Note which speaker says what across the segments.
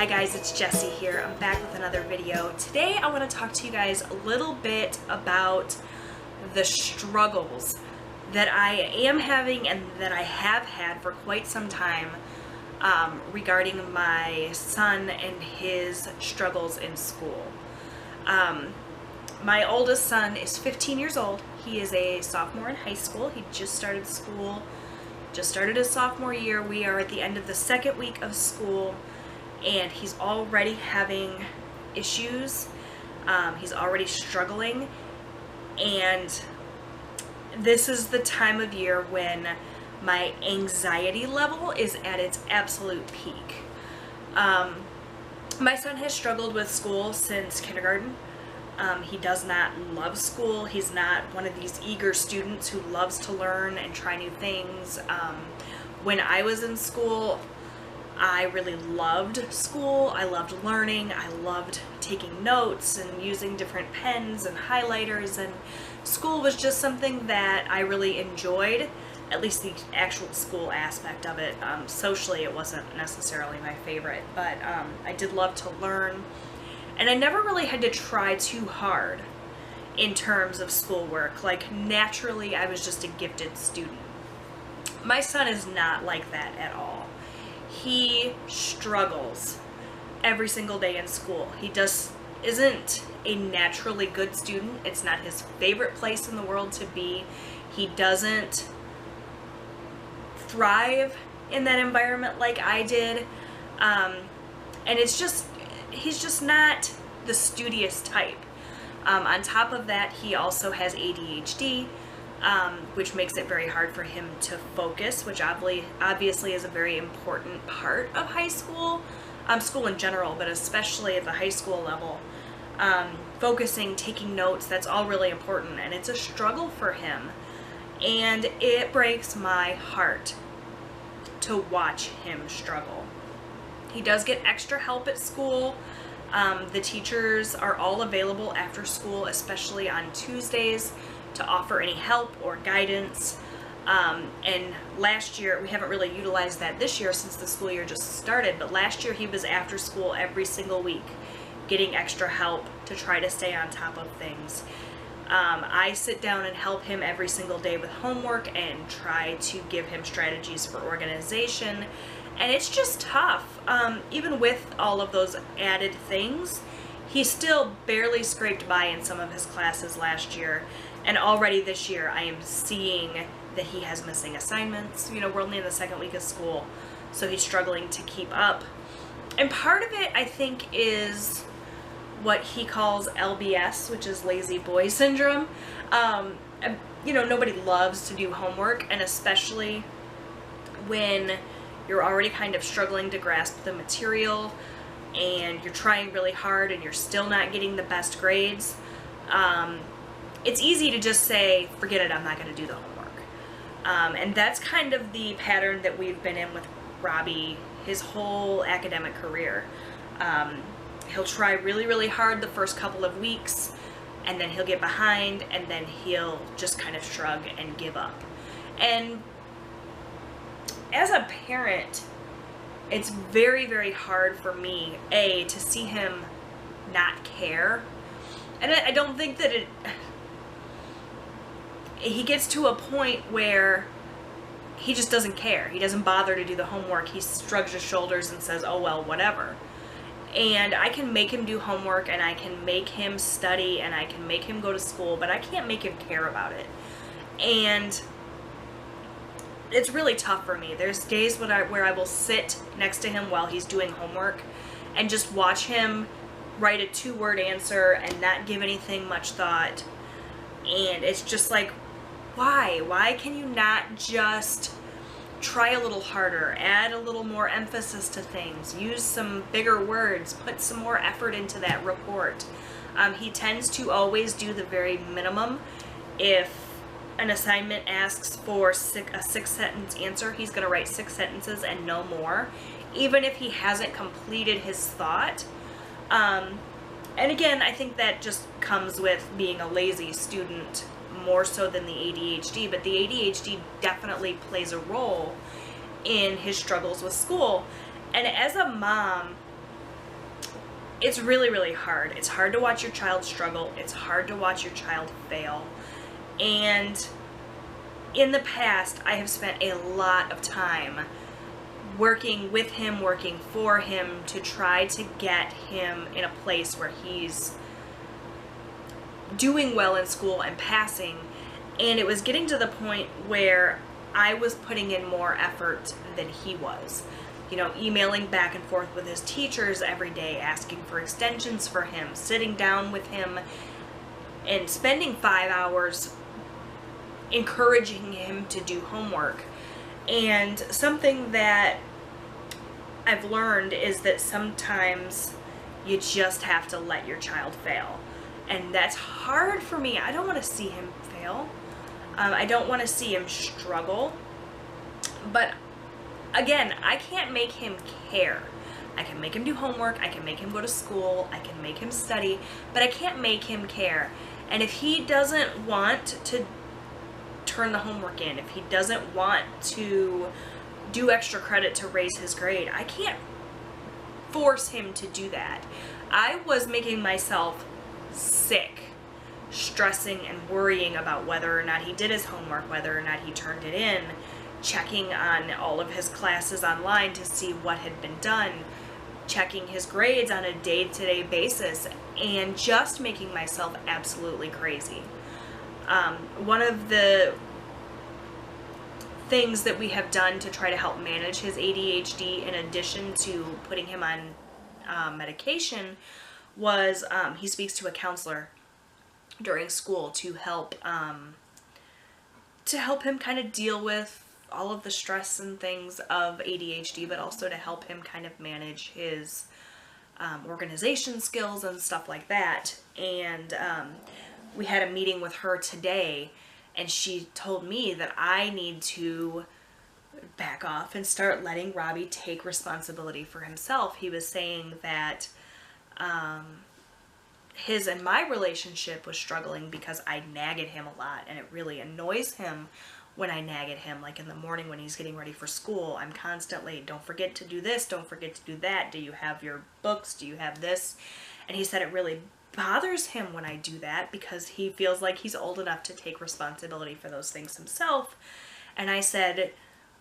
Speaker 1: Hi guys, it's Jessie here. I'm back with another video. Today I want to talk to you guys a little bit about the struggles that I am having and that I have had for quite some time regarding my son and his struggles in school. My oldest son is 15 years old. He is a sophomore in high school. He just started school, just started his sophomore year. We are at the end of the second week of school, and he's already having issues. He's already struggling, and this is the time of year when my anxiety level is at its absolute peak. My son has struggled with school since kindergarten. He does not love school. He's not one of these eager students who loves to learn and try new things. When I was in school, I really loved school. I loved learning. I loved taking notes and using different pens and highlighters, and school was just something that I really enjoyed, at least the actual school aspect of it. Socially, it wasn't necessarily my favorite, but I did love to learn, and I never really had to try too hard in terms of schoolwork. Like, naturally, I was just a gifted student. My son is not like that at all. He struggles every single day in school. He just isn't a naturally good student. It's not his favorite place in the world to be. He doesn't thrive in that environment like I did. And it's just, he's just not the studious type. On top of that, he also has ADHD. Which makes it very hard for him to focus, which obviously is a very important part of high school, school in general, but especially at the high school level. Focusing, taking notes, that's all really important, and it's a struggle for him. And it breaks my heart to watch him struggle. He does get extra help at school. The teachers are all available after school, especially on Tuesdays, to offer any help or guidance. And last year, we haven't really utilized that this year since the school year just started, but last year he was after school every single week getting extra help to try to stay on top of things. I sit down and help him every single day with homework and try to give him strategies for organization, and it's just tough. Even with all of those added things, he still barely scraped by in some of his classes last year. And already this year, I am seeing that he has missing assignments. You know, we're only in the second week of school, so he's struggling to keep up. And part of it, I think, is what he calls LBS, which is lazy boy syndrome. You know, nobody loves to do homework, and especially when you're already kind of struggling to grasp the material, and you're trying really hard, and you're still not getting the best grades. It's easy to just say, forget it, I'm not going to do the homework. And that's kind of the pattern that we've been in with Robbie his whole academic career. He'll try really, really hard the first couple of weeks, and then he'll get behind, and then he'll just kind of shrug and give up. And as a parent, it's very, very hard for me, to see him not care. And I don't think that he gets to a point where he just doesn't care. He doesn't bother to do the homework. He shrugs his shoulders and says, oh well, whatever. And I can make him do homework, and I can make him study, and I can make him go to school, but I can't make him care about it. And it's really tough for me. There's days where I will sit next to him while he's doing homework and just watch him write a 2-word answer and not give anything much thought. And it's just like, why can you not just try a little harder, add a little more emphasis to things, use some bigger words, put some more effort into that report? He tends to always do the very minimum. If an assignment asks for a 6-sentence answer, he's going to write 6 sentences and no more, even if he hasn't completed his thought. And again, I think that just comes with being a lazy student more so than the ADHD, but the ADHD definitely plays a role in his struggles with school. And as a mom, it's really, really hard. It's hard to watch your child struggle. It's hard to watch your child fail. And in the past, I have spent a lot of time working with him, working for him, to try to get him in a place where he's doing well in school and passing. And it was getting to the point where I was putting in more effort than he was. You know, emailing back and forth with his teachers every day, asking for extensions for him, sitting down with him and spending 5 hours encouraging him to do homework. And something that I've learned is that sometimes you just have to let your child fail. And that's hard for me. I don't want to see him fail. I don't want to see him struggle. But again, I can't make him care. I can make him do homework, I can make him go to school, I can make him study, but I can't make him care. And if he doesn't want to turn the homework in, if he doesn't want to do extra credit to raise his grade, I can't force him to do that. I was making myself sick, stressing and worrying about whether or not he did his homework, whether or not he turned it in, checking on all of his classes online to see what had been done, checking his grades on a day-to-day basis, and just making myself absolutely crazy. One of the things that we have done to try to help manage his ADHD, in addition to putting him on medication, was he speaks to a counselor during school to help him kind of deal with all of the stress and things of ADHD, but also to help him kind of manage his organization skills and stuff like that. And we had a meeting with her today, and she told me that I need to back off and start letting Robbie take responsibility for himself. He was saying that his and my relationship was struggling because I nag at him a lot, and it really annoys him when I nag at him. Like in the morning when he's getting ready for school, I'm constantly, don't forget to do this, don't forget to do that, do you have your books, do you have this? And he said it really bothers him when I do that because he feels like he's old enough to take responsibility for those things himself. And I said,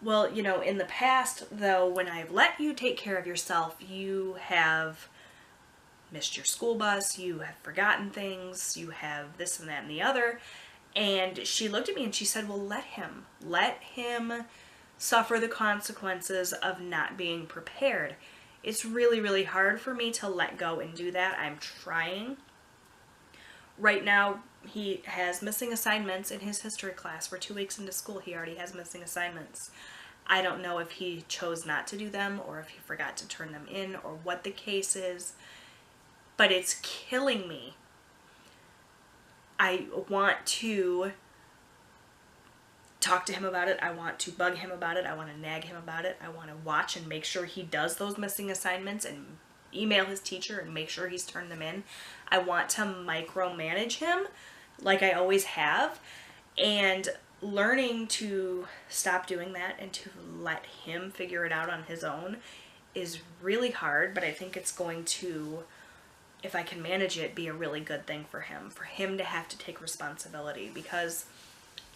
Speaker 1: well, you know, in the past, though, when I've let you take care of yourself, you have missed your school bus, you have forgotten things, you have this and that and the other. And she looked at me and she said, well, let him suffer the consequences of not being prepared. It's really, really hard for me to let go and do that. I'm trying. Right now, he has missing assignments in his history class. We're 2 weeks into school. He already has missing assignments. I don't know if he chose not to do them or if he forgot to turn them in or what the case is, but it's killing me. I want to talk to him about it. I want to bug him about it. I want to nag him about it. I want to watch and make sure he does those missing assignments and email his teacher and make sure he's turned them in. I want to micromanage him like I always have, and learning to stop doing that and to let him figure it out on his own is really hard, but I think it's going to, if I can manage it, be a really good thing for him to have to take responsibility, because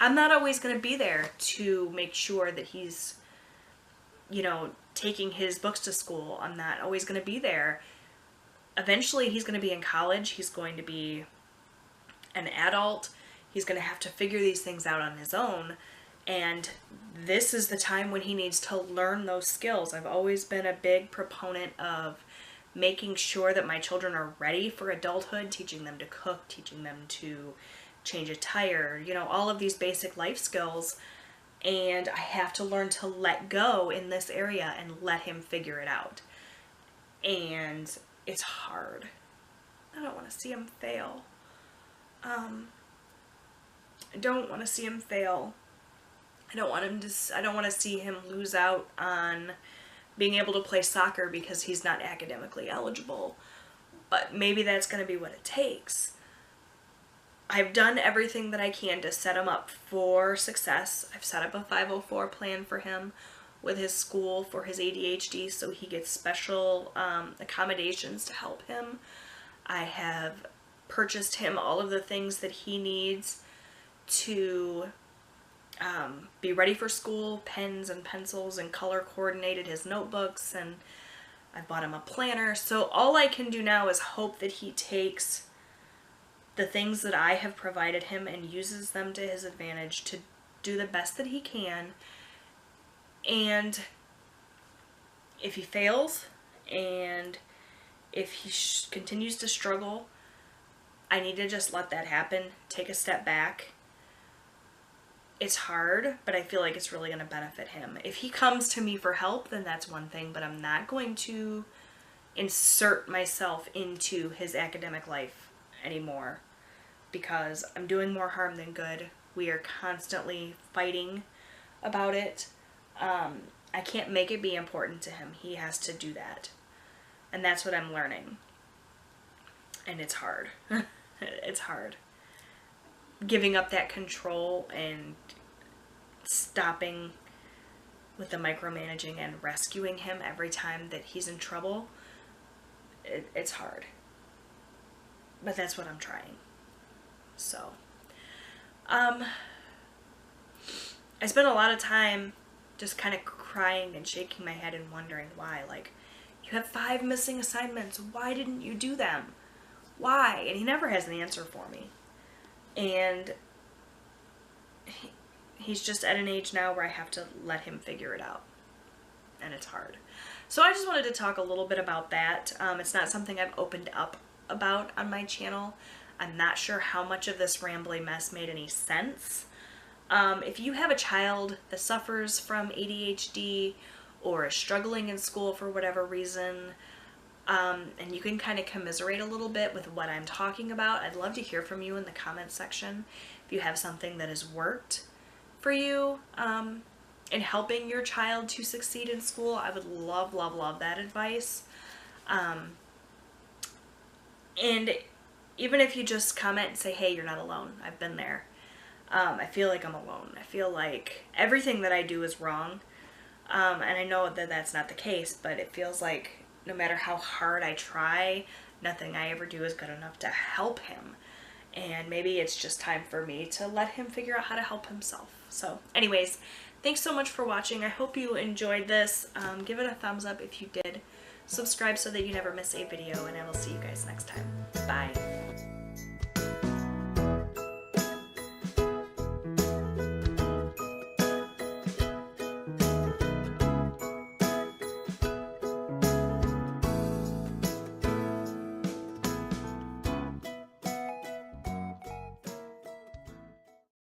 Speaker 1: I'm not always going to be there to make sure that he's, you know, taking his books to school. I'm not always going to be there. Eventually he's going to be in college. He's going to be an adult. He's going to have to figure these things out on his own. And this is the time when he needs to learn those skills. I've always been a big proponent of making sure that my children are ready for adulthood, teaching them to cook, teaching them to change a tire, you know, all of these basic life skills. And I have to learn to let go in this area and let him figure it out. And it's hard. I don't want to see him fail. I don't want to see him fail. I don't want to see him lose out on being able to play soccer because he's not academically eligible. But maybe that's going to be what it takes. I've done everything that I can to set him up for success. I've set up a 504 plan for him with his school for his ADHD, so he gets special accommodations to help him. I have purchased him all of the things that he needs to be ready for school, pens and pencils, and color coordinated his notebooks, and I bought him a planner. So all I can do now is hope that he takes the things that I have provided him and uses them to his advantage to do the best that he can. And if he fails and if he continues to struggle, I need to just let that happen, take a step back. It's hard, but I feel like it's really going to benefit him. If he comes to me for help, then that's one thing, but I'm not going to insert myself into his academic life anymore because I'm doing more harm than good. We are constantly fighting about it. I can't make it be important to him. He has to do that. And that's what I'm learning. And it's hard. It's hard. Giving up that control and stopping with the micromanaging and rescuing him every time that he's in trouble, it's hard. But that's what I'm trying. So, I spent a lot of time just kind of crying and shaking my head and wondering why. Like, you have 5 missing assignments. Why didn't you do them? Why? And he never has an answer for me. And he's just at an age now where I have to let him figure it out. And it's hard. So I just wanted to talk a little bit about that. It's not something I've opened up about on my channel. I'm not sure how much of this rambly mess made any sense. If you have a child that suffers from ADHD or is struggling in school for whatever reason, and you can kind of commiserate a little bit with what I'm talking about, I'd love to hear from you in the comments section. If you have something that has worked for you in helping your child to succeed in school, I would love, love, love that advice. And even if you just comment and say, hey, you're not alone, I've been there. I feel like I'm alone. I feel like everything that I do is wrong. And I know that that's not the case, but it feels like no matter how hard I try, nothing I ever do is good enough to help him. And maybe it's just time for me to let him figure out how to help himself. So anyways, thanks so much for watching. I hope you enjoyed this. Give it a thumbs up if you did. Subscribe so that you never miss a video, and I will see you guys next time. Bye.